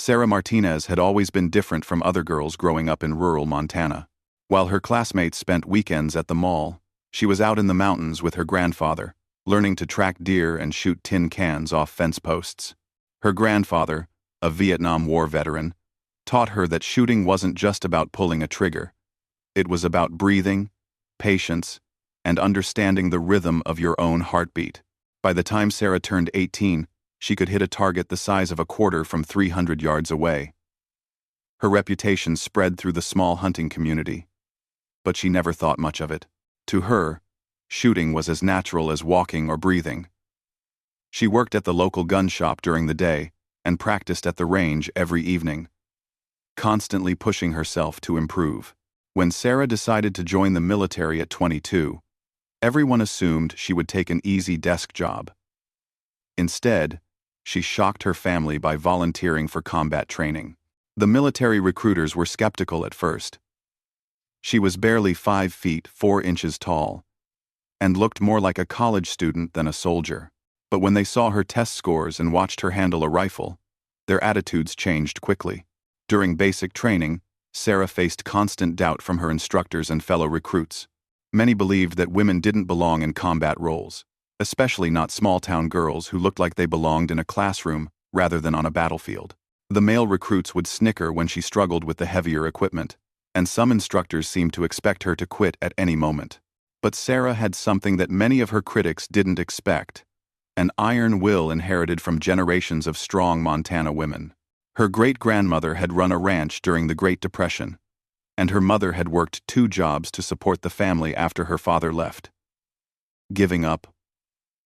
Sarah Martinez had always been different from other girls growing up in rural Montana. While her classmates spent weekends at the mall, she was out in the mountains with her grandfather, learning to track deer and shoot tin cans off fence posts. Her grandfather, a Vietnam War veteran, taught her that shooting wasn't just about pulling a trigger. It was about breathing, patience, and understanding the rhythm of your own heartbeat. By the time Sarah turned 18, she could hit a target the size of a quarter from 300 yards away. Her reputation spread through the small hunting community, but she never thought much of it. To her, shooting was as natural as walking or breathing. She worked at the local gun shop during the day and practiced at the range every evening, constantly pushing herself to improve. When Sarah decided to join the military at 22, everyone assumed she would take an easy desk job. Instead, she shocked her family by volunteering for combat training. The military recruiters were skeptical at first. She was barely 5 feet 4 inches tall and looked more like a college student than a soldier. But when they saw her test scores and watched her handle a rifle, their attitudes changed quickly. During basic training, Sarah faced constant doubt from her instructors and fellow recruits. Many believed that women didn't belong in combat roles, especially not small-town girls who looked like they belonged in a classroom rather than on a battlefield. The male recruits would snicker when she struggled with the heavier equipment, and some instructors seemed to expect her to quit at any moment. But Sarah had something that many of her critics didn't expect: an iron will inherited from generations of strong Montana women. Her great-grandmother had run a ranch during the Great Depression, and her mother had worked 2 jobs to support the family after her father left. Giving up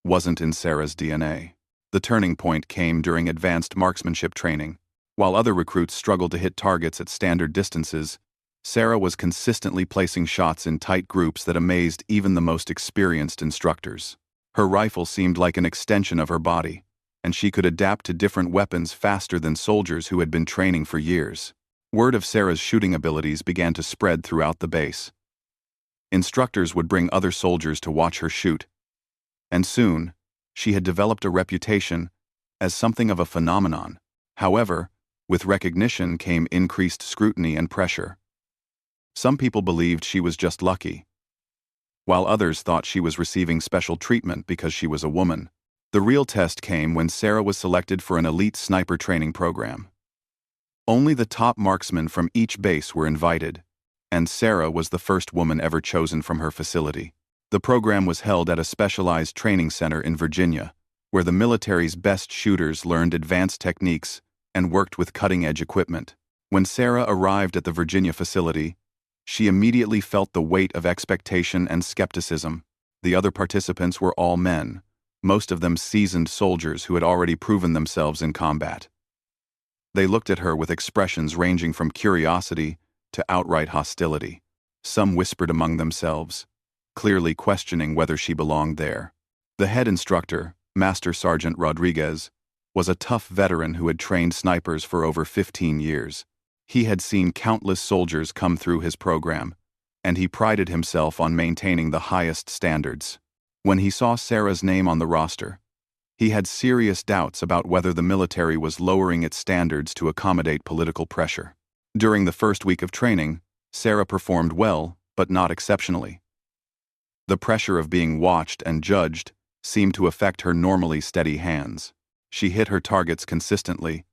wasn't in Sarah's DNA. The turning point came during advanced marksmanship training. While other recruits struggled to hit targets at standard distances, Sarah was consistently placing shots in tight groups that amazed even the most experienced instructors. Her rifle seemed like an extension of her body, and she could adapt to different weapons faster than soldiers who had been training for years. Word of Sarah's shooting abilities began to spread throughout the base. Instructors would bring other soldiers to watch her shoot, and soon, she had developed a reputation as something of a phenomenon. However, with recognition came increased scrutiny and pressure. Some people believed she was just lucky, while others thought she was receiving special treatment because she was a woman. The real test came when Sarah was selected for an elite sniper training program. Only the top marksmen from each base were invited, and Sarah was the first woman ever chosen from her facility. The program was held at a specialized training center in Virginia, where the military's best shooters learned advanced techniques and worked with cutting-edge equipment. When Sarah arrived at the Virginia facility, she immediately felt the weight of expectation and skepticism. The other participants were all men, most of them seasoned soldiers who had already proven themselves in combat. They looked at her with expressions ranging from curiosity to outright hostility. Some whispered among themselves, clearly questioning whether she belonged there. The head instructor, Master Sergeant Rodriguez, was a tough veteran who had trained snipers for over 15 years. He had seen countless soldiers come through his program, and he prided himself on maintaining the highest standards. When he saw Sarah's name on the roster, he had serious doubts about whether the military was lowering its standards to accommodate political pressure. During the first week of training, Sarah performed well, but not exceptionally. The pressure of being watched and judged seemed to affect her normally steady hands. She hit her targets consistently,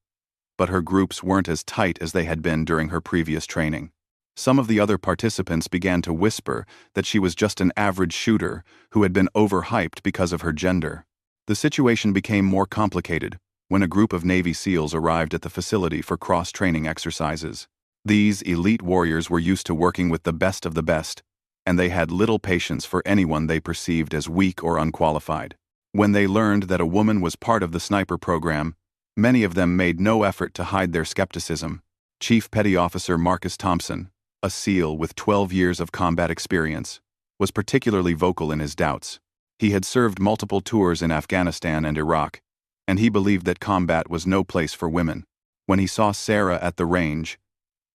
but her groups weren't as tight as they had been during her previous training. Some of the other participants began to whisper that she was just an average shooter who had been overhyped because of her gender. The situation became more complicated when a group of Navy SEALs arrived at the facility for cross-training exercises. These elite warriors were used to working with the best of the best, and they had little patience for anyone they perceived as weak or unqualified. When they learned that a woman was part of the sniper program, many of them made no effort to hide their skepticism. Chief Petty Officer Marcus Thompson, a SEAL with 12 years of combat experience, was particularly vocal in his doubts. He had served multiple tours in Afghanistan and Iraq, and he believed that combat was no place for women. When he saw Sarah at the range,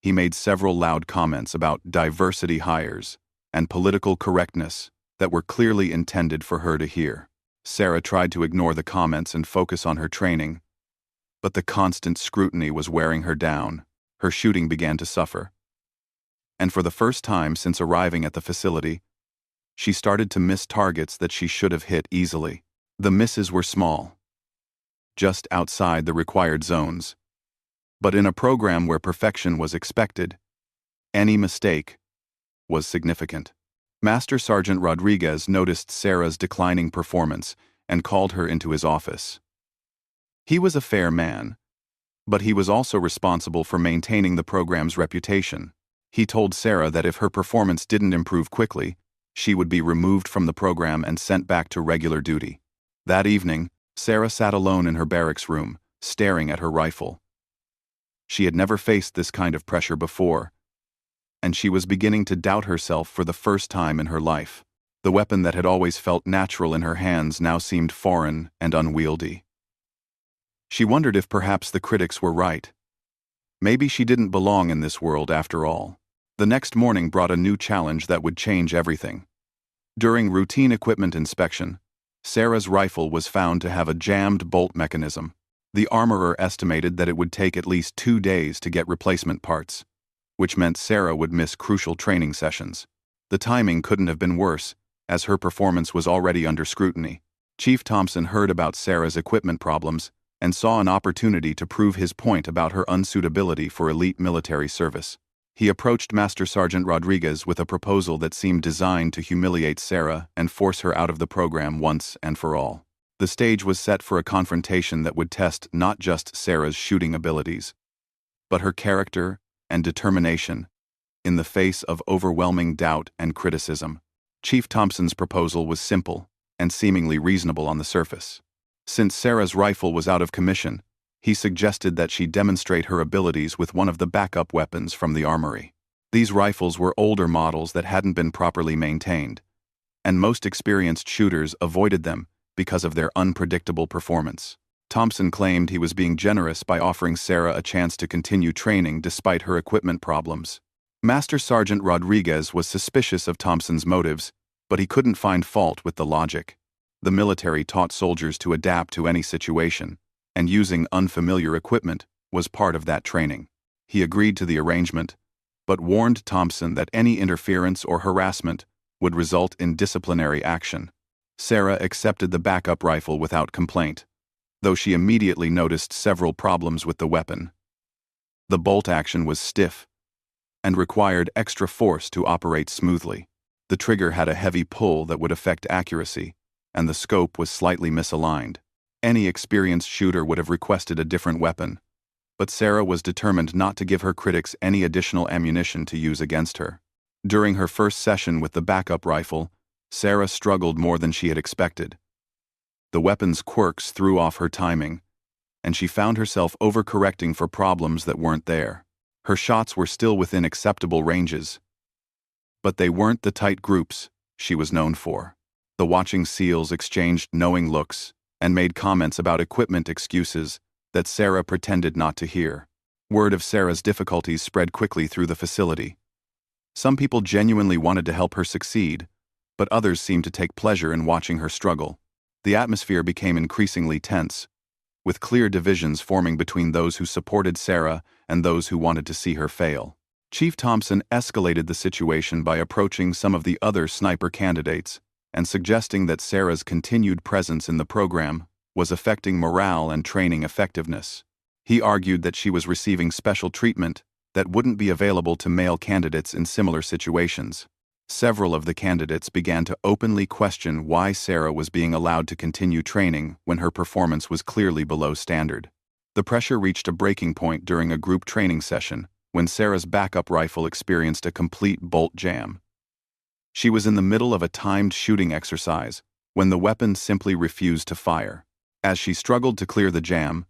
he made several loud comments about diversity hires and political correctness that were clearly intended for her to hear. Sarah tried to ignore the comments and focus on her training, But the constant scrutiny was wearing her down. Her shooting began to suffer. And for the first time since arriving at the facility, she started to miss targets that she should have hit easily. The misses were small, just outside the required zones. But in a program where perfection was expected, any mistake was significant. Master Sergeant Rodriguez noticed Sarah's declining performance and called her into his office. He was a fair man, but he was also responsible for maintaining the program's reputation. He told Sarah that if her performance didn't improve quickly, she would be removed from the program and sent back to regular duty. That evening, Sarah sat alone in her barracks room, staring at her rifle. She had never faced this kind of pressure before, and she was beginning to doubt herself for the first time in her life. The weapon that had always felt natural in her hands now seemed foreign and unwieldy. She wondered if perhaps the critics were right. Maybe she didn't belong in this world after all. The next morning brought a new challenge that would change everything. During routine equipment inspection, Sarah's rifle was found to have a jammed bolt mechanism. The armorer estimated that it would take at least 2 days to get replacement parts, which meant Sarah would miss crucial training sessions. The timing couldn't have been worse, as her performance was already under scrutiny. Chief Thompson heard about Sarah's equipment problems and saw an opportunity to prove his point about her unsuitability for elite military service. He approached Master Sergeant Rodriguez with a proposal that seemed designed to humiliate Sarah and force her out of the program once and for all. The stage was set for a confrontation that would test not just Sarah's shooting abilities, but her character and determination in the face of overwhelming doubt and criticism. Chief Thompson's proposal was simple and seemingly reasonable on the surface. Since Sarah's rifle was out of commission, he suggested that she demonstrate her abilities with one of the backup weapons from the armory. These rifles were older models that hadn't been properly maintained, and most experienced shooters avoided them because of their unpredictable performance. Thompson claimed he was being generous by offering Sarah a chance to continue training despite her equipment problems. Master Sergeant Rodriguez was suspicious of Thompson's motives, but he couldn't find fault with the logic. The military taught soldiers to adapt to any situation, and using unfamiliar equipment was part of that training. He agreed to the arrangement, but warned Thompson that any interference or harassment would result in disciplinary action. Sarah accepted the backup rifle without complaint, though she immediately noticed several problems with the weapon. The bolt action was stiff and required extra force to operate smoothly. The trigger had a heavy pull that would affect accuracy, and the scope was slightly misaligned. Any experienced shooter would have requested a different weapon, but Sarah was determined not to give her critics any additional ammunition to use against her. During her first session with the backup rifle, Sarah struggled more than she had expected. The weapon's quirks threw off her timing, and she found herself overcorrecting for problems that weren't there. Her shots were still within acceptable ranges, but they weren't the tight groups she was known for. The watching SEALs exchanged knowing looks and made comments about equipment excuses that Sarah pretended not to hear. Word of Sarah's difficulties spread quickly through the facility. Some people genuinely wanted to help her succeed, but others seemed to take pleasure in watching her struggle. The atmosphere became increasingly tense, with clear divisions forming between those who supported Sarah and those who wanted to see her fail. Chief Thompson escalated the situation by approaching some of the other sniper candidates and suggesting that Sarah's continued presence in the program was affecting morale and training effectiveness. He argued that she was receiving special treatment that wouldn't be available to male candidates in similar situations. Several of the candidates began to openly question why Sarah was being allowed to continue training when her performance was clearly below standard. The pressure reached a breaking point during a group training session when Sarah's backup rifle experienced a complete bolt jam. She was in the middle of a timed shooting exercise when the weapon simply refused to fire. As she struggled to clear the jam,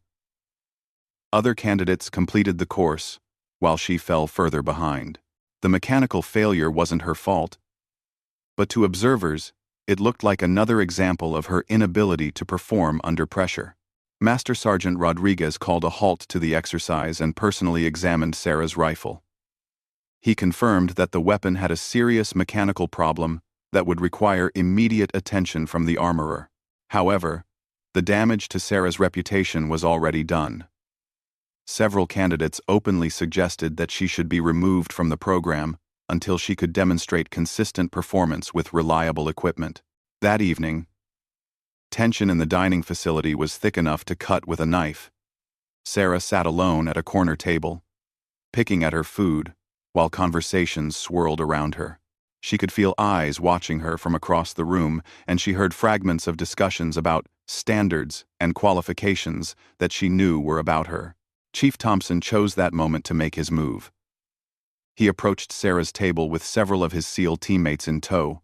other candidates completed the course, while she fell further behind. The mechanical failure wasn't her fault, but to observers, it looked like another example of her inability to perform under pressure. Master Sergeant Rodriguez called a halt to the exercise and personally examined Sarah's rifle. He confirmed that the weapon had a serious mechanical problem that would require immediate attention from the armorer. However, the damage to Sarah's reputation was already done. Several candidates openly suggested that she should be removed from the program until she could demonstrate consistent performance with reliable equipment. That evening, tension in the dining facility was thick enough to cut with a knife. Sarah sat alone at a corner table, picking at her food, while conversations swirled around her. She could feel eyes watching her from across the room, and she heard fragments of discussions about standards and qualifications that she knew were about her. Chief Thompson chose that moment to make his move. He approached Sarah's table with several of his SEAL teammates in tow,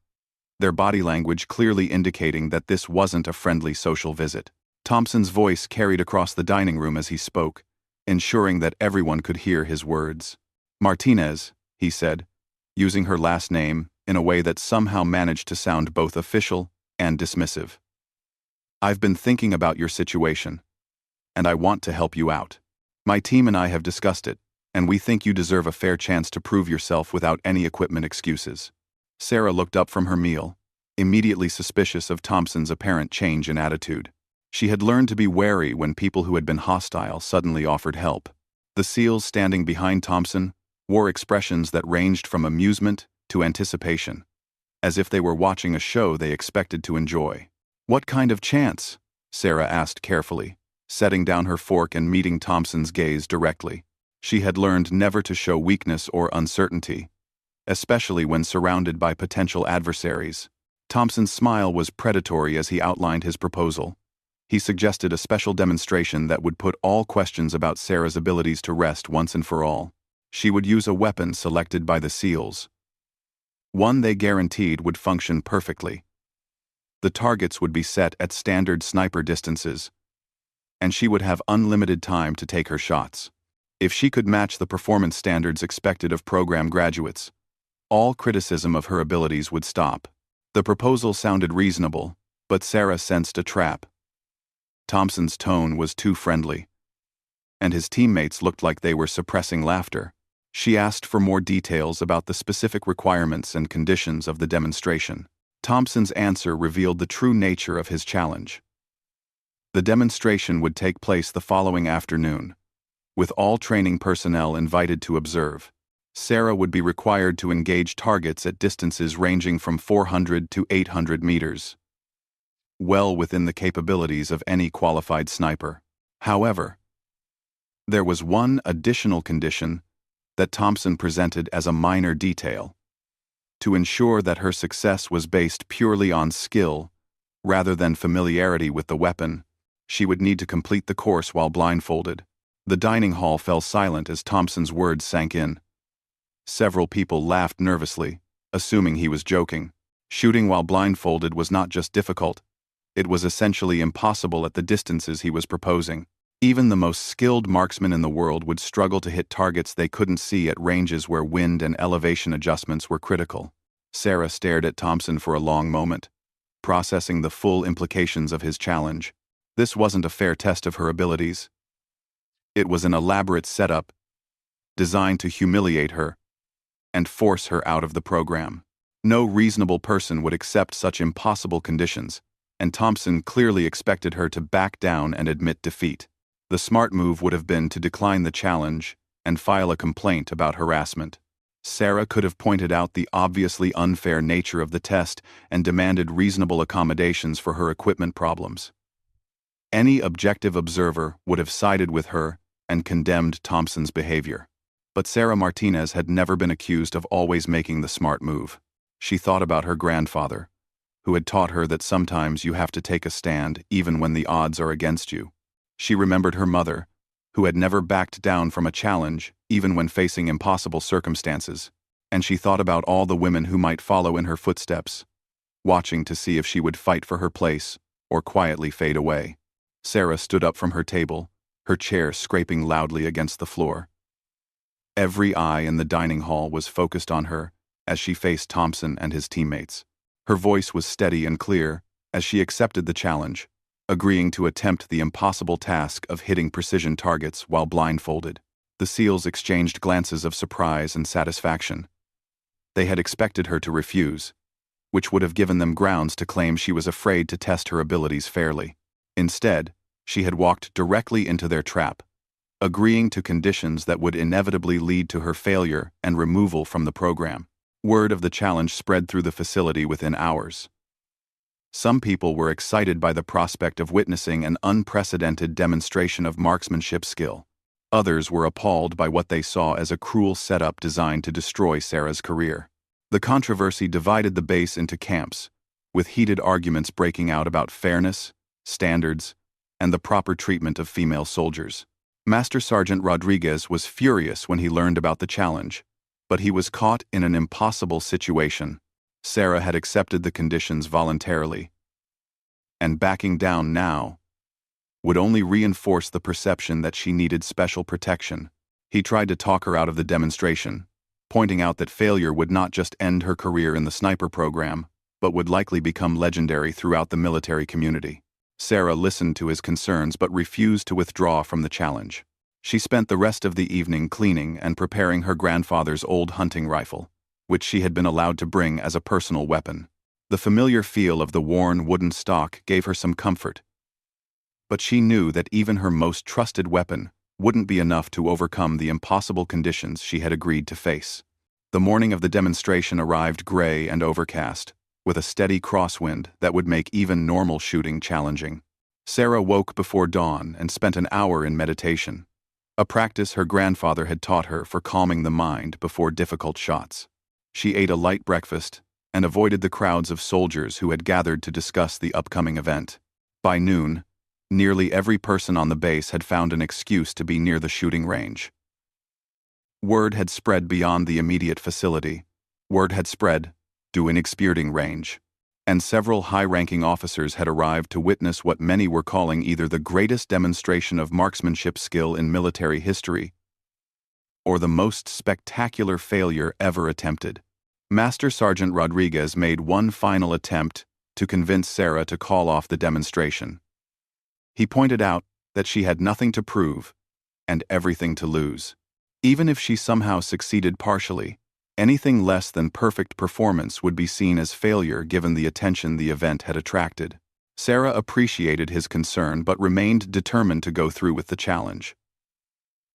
their body language clearly indicating that this wasn't a friendly social visit. Thompson's voice carried across the dining room as he spoke, ensuring that everyone could hear his words. "Martinez," he said, using her last name in a way that somehow managed to sound both official and dismissive. "I've been thinking about your situation, and I want to help you out. My team and I have discussed it, and we think you deserve a fair chance to prove yourself without any equipment excuses." Sarah looked up from her meal, immediately suspicious of Thompson's apparent change in attitude. She had learned to be wary when people who had been hostile suddenly offered help. The SEALs standing behind Thompson wore expressions that ranged from amusement to anticipation, as if they were watching a show they expected to enjoy. "What kind of chance?" Sarah asked carefully, setting down her fork and meeting Thompson's gaze directly. She had learned never to show weakness or uncertainty, especially when surrounded by potential adversaries. Thompson's smile was predatory as he outlined his proposal. He suggested a special demonstration that would put all questions about Sarah's abilities to rest once and for all. She would use a weapon selected by the SEALs, one they guaranteed would function perfectly. The targets would be set at standard sniper distances, and she would have unlimited time to take her shots. If she could match the performance standards expected of program graduates, all criticism of her abilities would stop. The proposal sounded reasonable, but Sarah sensed a trap. Thompson's tone was too friendly, and his teammates looked like they were suppressing laughter. She asked for more details about the specific requirements and conditions of the demonstration. Thompson's answer revealed the true nature of his challenge. The demonstration would take place the following afternoon, with all training personnel invited to observe. Sarah would be required to engage targets at distances ranging from 400 to 800 meters, well within the capabilities of any qualified sniper. However, there was one additional condition that Thompson presented as a minor detail. To ensure that her success was based purely on skill, rather than familiarity with the weapon, she would need to complete the course while blindfolded. The dining hall fell silent as Thompson's words sank in. Several people laughed nervously, assuming he was joking. Shooting while blindfolded was not just difficult, it was essentially impossible at the distances he was proposing. Even the most skilled marksmen in the world would struggle to hit targets they couldn't see at ranges where wind and elevation adjustments were critical. Sarah stared at Thompson for a long moment, processing the full implications of his challenge. This wasn't a fair test of her abilities. It was an elaborate setup, designed to humiliate her and force her out of the program. No reasonable person would accept such impossible conditions, and Thompson clearly expected her to back down and admit defeat. The smart move would have been to decline the challenge and file a complaint about harassment. Sarah could have pointed out the obviously unfair nature of the test and demanded reasonable accommodations for her equipment problems. Any objective observer would have sided with her and condemned Thompson's behavior. But Sarah Martinez had never been accused of always making the smart move. She thought about her grandfather, who had taught her that sometimes you have to take a stand even when the odds are against you. She remembered her mother, who had never backed down from a challenge, even when facing impossible circumstances, and she thought about all the women who might follow in her footsteps, watching to see if she would fight for her place or quietly fade away. Sarah stood up from her table, her chair scraping loudly against the floor. Every eye in the dining hall was focused on her as she faced Thompson and his teammates. Her voice was steady and clear as she accepted the challenge, agreeing to attempt the impossible task of hitting precision targets while blindfolded. The SEALs exchanged glances of surprise and satisfaction. They had expected her to refuse, which would have given them grounds to claim she was afraid to test her abilities fairly. Instead, she had walked directly into their trap, agreeing to conditions that would inevitably lead to her failure and removal from the program. Word of the challenge spread through the facility within hours. Some people were excited by the prospect of witnessing an unprecedented demonstration of marksmanship skill. Others were appalled by what they saw as a cruel setup designed to destroy Sarah's career. The controversy divided the base into camps, with heated arguments breaking out about fairness, standards, and the proper treatment of female soldiers. Master Sergeant Rodriguez was furious when he learned about the challenge, but he was caught in an impossible situation. Sarah had accepted the conditions voluntarily, and backing down now would only reinforce the perception that she needed special protection. He tried to talk her out of the demonstration, pointing out that failure would not just end her career in the sniper program, but would likely become legendary throughout the military community. Sarah listened to his concerns but refused to withdraw from the challenge. She spent the rest of the evening cleaning and preparing her grandfather's old hunting rifle, which she had been allowed to bring as a personal weapon. The familiar feel of the worn wooden stock gave her some comfort, but she knew that even her most trusted weapon wouldn't be enough to overcome the impossible conditions she had agreed to face. The morning of the demonstration arrived gray and overcast, with a steady crosswind that would make even normal shooting challenging. Sarah woke before dawn and spent an hour in meditation, a practice her grandfather had taught her for calming the mind before difficult shots. She ate a light breakfast and avoided the crowds of soldiers who had gathered to discuss the upcoming event. By noon, nearly every person on the base had found an excuse to be near the shooting range. Word had spread beyond the immediate facility. Word had spread to an expiring range, and several high-ranking officers had arrived to witness what many were calling either the greatest demonstration of marksmanship skill in military history or the most spectacular failure ever attempted. Master Sergeant Rodriguez made one final attempt to convince Sarah to call off the demonstration. He pointed out that she had nothing to prove and everything to lose. Even if she somehow succeeded partially, anything less than perfect performance would be seen as failure given the attention the event had attracted. Sarah appreciated his concern but remained determined to go through with the challenge.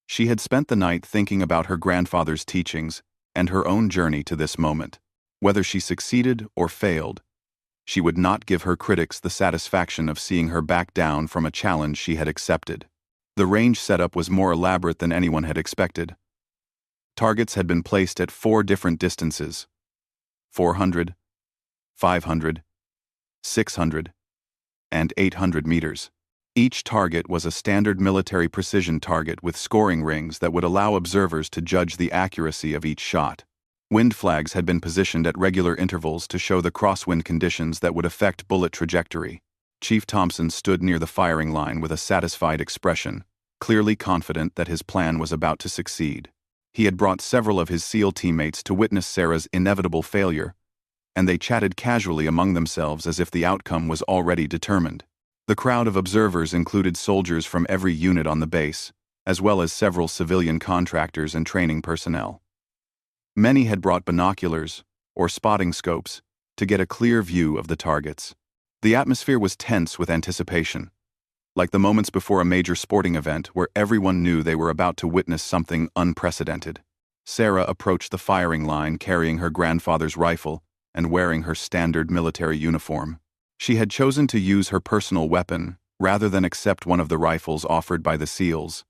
She had spent the night thinking about her grandfather's teachings and her own journey to this moment. Whether she succeeded or failed, she would not give her critics the satisfaction of seeing her back down from a challenge she had accepted. The range setup was more elaborate than anyone had expected. Targets had been placed at 4 different distances: 400, 500, 600, and 800 meters. Each target was a standard military precision target with scoring rings that would allow observers to judge the accuracy of each shot. Wind flags had been positioned at regular intervals to show the crosswind conditions that would affect bullet trajectory. Chief Thompson stood near the firing line with a satisfied expression, clearly confident that his plan was about to succeed. He had brought several of his SEAL teammates to witness Sarah's inevitable failure, and they chatted casually among themselves as if the outcome was already determined. The crowd of observers included soldiers from every unit on the base, as well as several civilian contractors and training personnel. Many had brought binoculars, or spotting scopes, to get a clear view of the targets. The atmosphere was tense with anticipation, like the moments before a major sporting event where everyone knew they were about to witness something unprecedented. Sarah approached the firing line carrying her grandfather's rifle and wearing her standard military uniform. She had chosen to use her personal weapon rather than accept one of the rifles offered by the SEALs,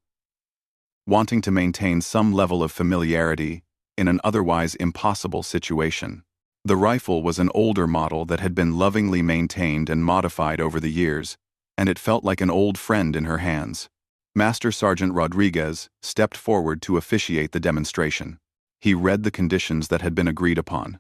wanting to maintain some level of familiarity in an otherwise impossible situation. The rifle was an older model that had been lovingly maintained and modified over the years, and it felt like an old friend in her hands. Master Sergeant Rodriguez stepped forward to officiate the demonstration. He read the conditions that had been agreed upon.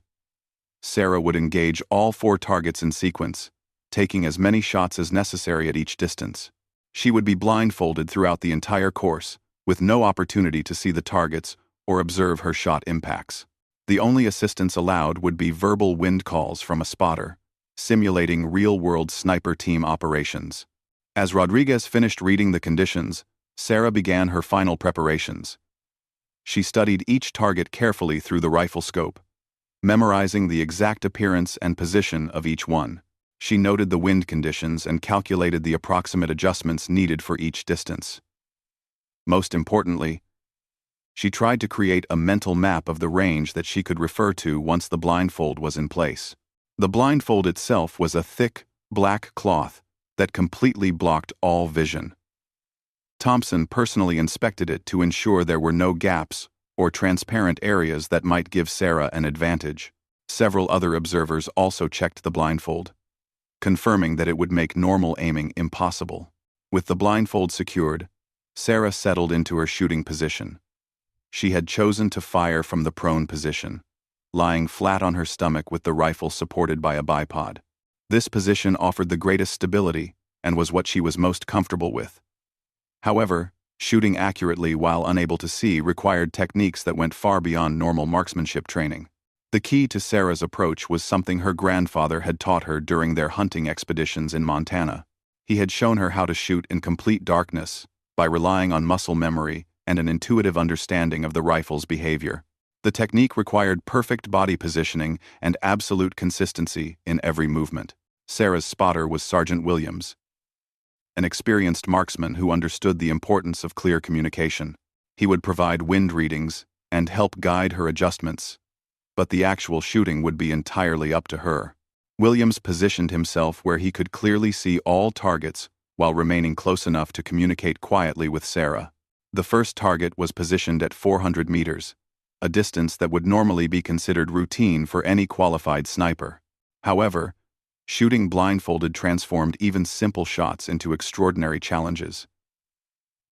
Sarah would engage all 4 targets in sequence, taking as many shots as necessary at each distance. She would be blindfolded throughout the entire course, with no opportunity to see the targets or observe her shot impacts. The only assistance allowed would be verbal wind calls from a spotter, simulating real-world sniper team operations. As Rodriguez finished reading the conditions, Sarah began her final preparations. She studied each target carefully through the rifle scope, memorizing the exact appearance and position of each one. She noted the wind conditions and calculated the approximate adjustments needed for each distance. Most importantly, she tried to create a mental map of the range that she could refer to once the blindfold was in place. The blindfold itself was a thick, black cloth that completely blocked all vision. Thompson personally inspected it to ensure there were no gaps or transparent areas that might give Sarah an advantage. Several other observers also checked the blindfold, confirming that it would make normal aiming impossible. With the blindfold secured, Sarah settled into her shooting position. She had chosen to fire from the prone position, lying flat on her stomach with the rifle supported by a bipod. This position offered the greatest stability and was what she was most comfortable with. However, shooting accurately while unable to see required techniques that went far beyond normal marksmanship training. The key to Sarah's approach was something her grandfather had taught her during their hunting expeditions in Montana. He had shown her how to shoot in complete darkness by relying on muscle memory and an intuitive understanding of the rifle's behavior. The technique required perfect body positioning and absolute consistency in every movement. Sarah's spotter was Sergeant Williams, an experienced marksman who understood the importance of clear communication. He would provide wind readings and help guide her adjustments, but the actual shooting would be entirely up to her. Williams positioned himself where he could clearly see all targets while remaining close enough to communicate quietly with Sarah. The first target was positioned at 400 meters, a distance that would normally be considered routine for any qualified sniper. However, shooting blindfolded transformed even simple shots into extraordinary challenges.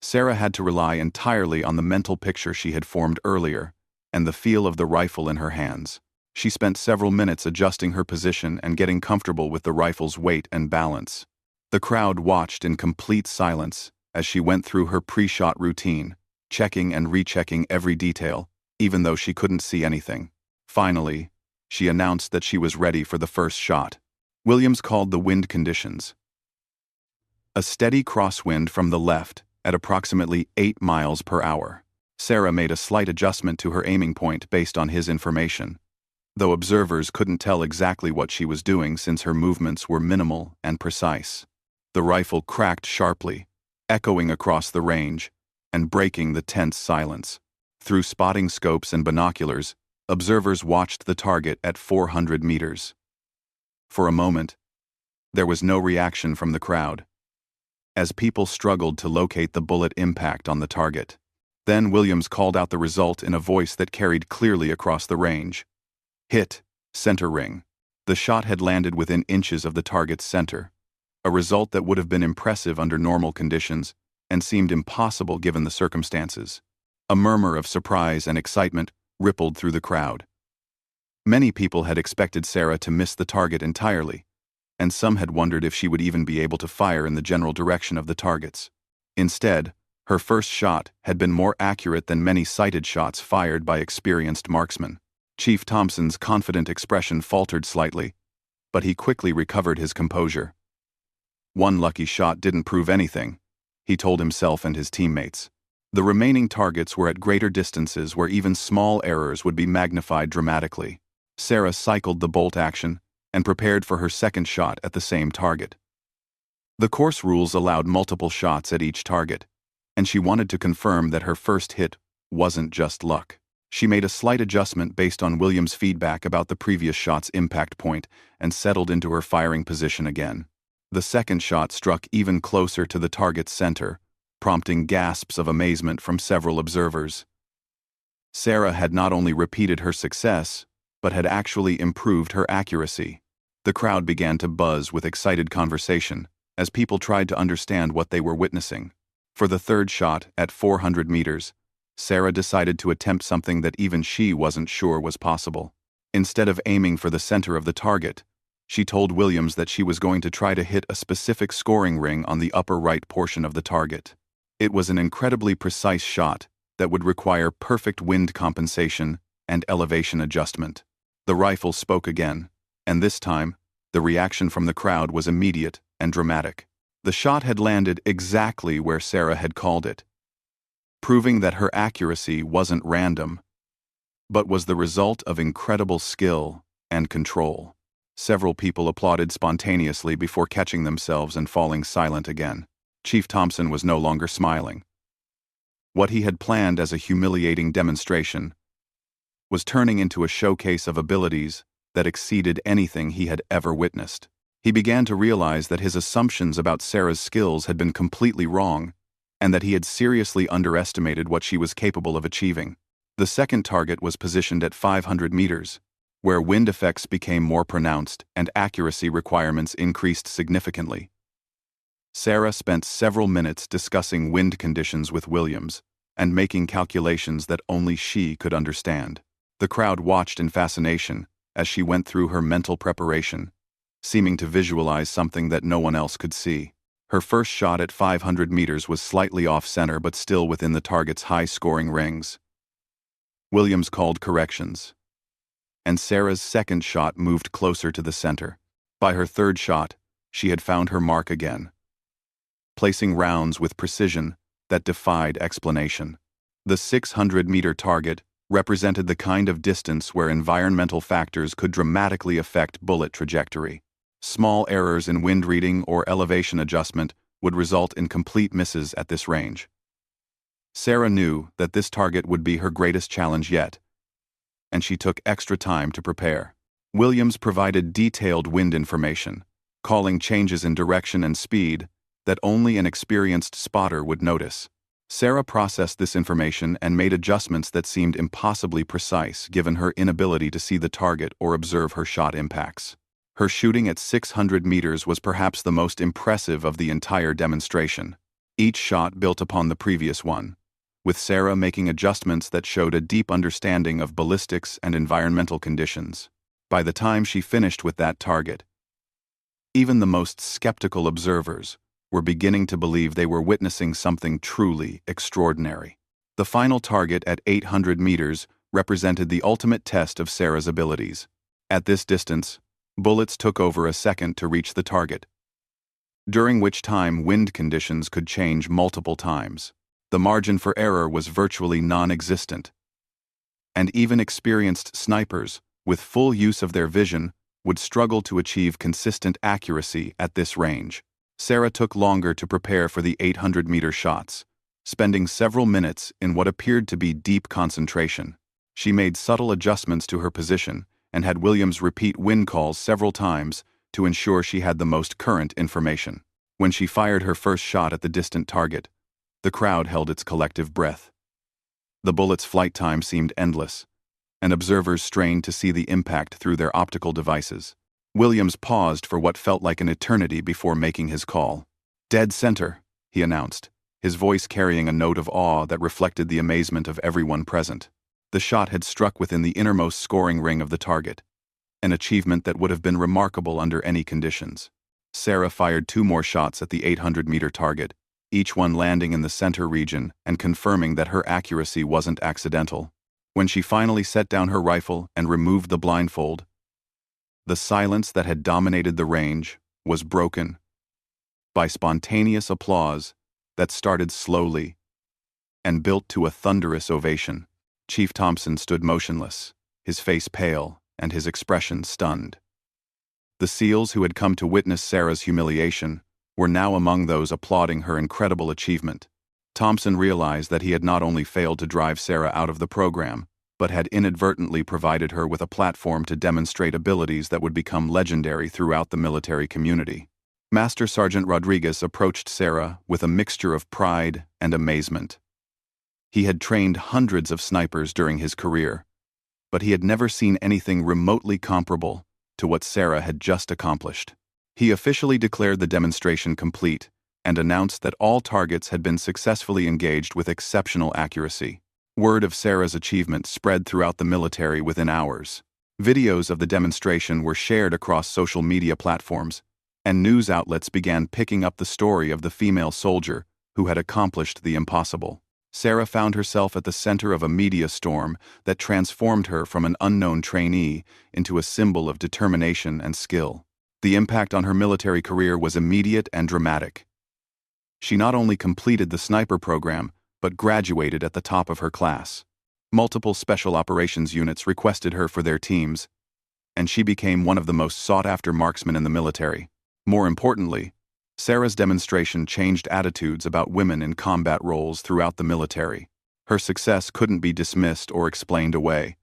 Sarah had to rely entirely on the mental picture she had formed earlier and the feel of the rifle in her hands. She spent several minutes adjusting her position and getting comfortable with the rifle's weight and balance. The crowd watched in complete silence as she went through her pre-shot routine, checking and rechecking every detail, even though she couldn't see anything. Finally, she announced that she was ready for the first shot. Williams called the wind conditions. A steady crosswind from the left at approximately 8 miles per hour. Sarah made a slight adjustment to her aiming point based on his information, though observers couldn't tell exactly what she was doing since her movements were minimal and precise. The rifle cracked sharply, echoing across the range and breaking the tense silence. Through spotting scopes and binoculars, observers watched the target at 400 meters. For a moment, there was no reaction from the crowd, as people struggled to locate the bullet impact on the target. Then Williams called out the result in a voice that carried clearly across the range. Hit, center ring. The shot had landed within inches of the target's center, a result that would have been impressive under normal conditions and seemed impossible given the circumstances. A murmur of surprise and excitement rippled through the crowd. Many people had expected Sarah to miss the target entirely, and some had wondered if she would even be able to fire in the general direction of the targets. Instead, her first shot had been more accurate than many sighted shots fired by experienced marksmen. Chief Thompson's confident expression faltered slightly, but he quickly recovered his composure. One lucky shot didn't prove anything, he told himself and his teammates. The remaining targets were at greater distances where even small errors would be magnified dramatically. Sarah cycled the bolt action and prepared for her second shot at the same target. The course rules allowed multiple shots at each target, and she wanted to confirm that her first hit wasn't just luck. She made a slight adjustment based on Williams' feedback about the previous shot's impact point and settled into her firing position again. The second shot struck even closer to the target's center, prompting gasps of amazement from several observers. Sarah had not only repeated her success, but had actually improved her accuracy. The crowd began to buzz with excited conversation as people tried to understand what they were witnessing. For the third shot, at 400 meters, Sarah decided to attempt something that even she wasn't sure was possible. Instead of aiming for the center of the target, she told Williams that she was going to try to hit a specific scoring ring on the upper right portion of the target. It was an incredibly precise shot that would require perfect wind compensation and elevation adjustment. The rifle spoke again, and this time, the reaction from the crowd was immediate and dramatic. The shot had landed exactly where Sarah had called it, proving that her accuracy wasn't random, but was the result of incredible skill and control. Several people applauded spontaneously before catching themselves and falling silent again. Chief Thompson was no longer smiling. What he had planned as a humiliating demonstration was turning into a showcase of abilities that exceeded anything he had ever witnessed. He began to realize that his assumptions about Sarah's skills had been completely wrong, and that he had seriously underestimated what she was capable of achieving. The second target was positioned at 500 meters, where wind effects became more pronounced and accuracy requirements increased significantly. Sarah spent several minutes discussing wind conditions with Williams and making calculations that only she could understand. The crowd watched in fascination as she went through her mental preparation, seeming to visualize something that no one else could see. Her first shot at 500 meters was slightly off-center but still within the target's high-scoring rings. Williams called corrections, and Sarah's second shot moved closer to the center. By her third shot, she had found her mark again, placing rounds with precision that defied explanation. The 600-meter target represented the kind of distance where environmental factors could dramatically affect bullet trajectory. Small errors in wind reading or elevation adjustment would result in complete misses at this range. Sarah knew that this target would be her greatest challenge yet, and she took extra time to prepare. Williams provided detailed wind information, calling changes in direction and speed that only an experienced spotter would notice. Sarah processed this information and made adjustments that seemed impossibly precise given her inability to see the target or observe her shot impacts. Her shooting at 600 meters was perhaps the most impressive of the entire demonstration. Each shot built upon the previous one, with Sarah making adjustments that showed a deep understanding of ballistics and environmental conditions. By the time she finished with that target, even the most skeptical observers were beginning to believe they were witnessing something truly extraordinary. The final target at 800 meters represented the ultimate test of Sarah's abilities. At this distance, bullets took over a second to reach the target, during which time wind conditions could change multiple times. The margin for error was virtually non-existent, and even experienced snipers, with full use of their vision, would struggle to achieve consistent accuracy at this range. Sarah took longer to prepare for the 800-meter shots, spending several minutes in what appeared to be deep concentration. She made subtle adjustments to her position and had Williams repeat wind calls several times to ensure she had the most current information. When she fired her first shot at the distant target, the crowd held its collective breath. The bullet's flight time seemed endless, and observers strained to see the impact through their optical devices. Williams paused for what felt like an eternity before making his call. "Dead center," he announced, his voice carrying a note of awe that reflected the amazement of everyone present. The shot had struck within the innermost scoring ring of the target, an achievement that would have been remarkable under any conditions. Sarah fired 2 more shots at the 800-meter target, each one landing in the center region and confirming that her accuracy wasn't accidental. When she finally set down her rifle and removed the blindfold, the silence that had dominated the range was broken by spontaneous applause that started slowly and built to a thunderous ovation. Chief Thompson stood motionless, his face pale and his expression stunned. The SEALs who had come to witness Sarah's humiliation were now among those applauding her incredible achievement. Thompson realized that he had not only failed to drive Sarah out of the program, but had inadvertently provided her with a platform to demonstrate abilities that would become legendary throughout the military community. Master Sergeant Rodriguez approached Sarah with a mixture of pride and amazement. He had trained hundreds of snipers during his career, but he had never seen anything remotely comparable to what Sarah had just accomplished. He officially declared the demonstration complete and announced that all targets had been successfully engaged with exceptional accuracy. Word of Sarah's achievement spread throughout the military within hours. Videos of the demonstration were shared across social media platforms, and news outlets began picking up the story of the female soldier who had accomplished the impossible. Sarah found herself at the center of a media storm that transformed her from an unknown trainee into a symbol of determination and skill. The impact on her military career was immediate and dramatic. She not only completed the sniper program, but graduated at the top of her class. Multiple special operations units requested her for their teams, and she became one of the most sought-after marksmen in the military. More importantly, Sarah's demonstration changed attitudes about women in combat roles throughout the military. Her success couldn't be dismissed or explained away,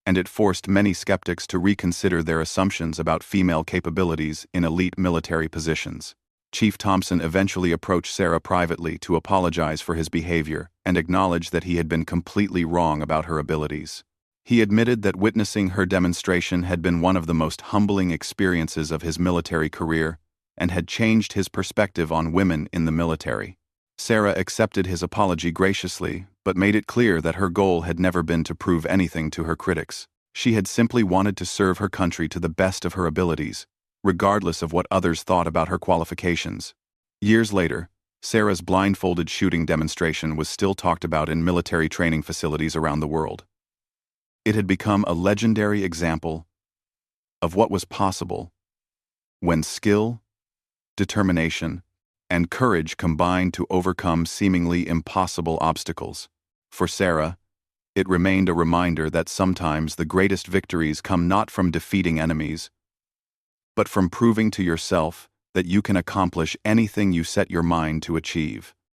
and it forced many skeptics to reconsider their assumptions about female capabilities in elite military positions. Chief Thompson eventually approached Sarah privately to apologize for his behavior and acknowledge that he had been completely wrong about her abilities. He admitted that witnessing her demonstration had been one of the most humbling experiences of his military career and had changed his perspective on women in the military. Sarah accepted his apology graciously, but made it clear that her goal had never been to prove anything to her critics. She had simply wanted to serve her country to the best of her abilities, regardless of what others thought about her qualifications. Years later, Sarah's blindfolded shooting demonstration was still talked about in military training facilities around the world. It had become a legendary example of what was possible when skill, determination, and courage combined to overcome seemingly impossible obstacles. For Sarah, it remained a reminder that sometimes the greatest victories come not from defeating enemies, but from proving to yourself that you can accomplish anything you set your mind to achieve.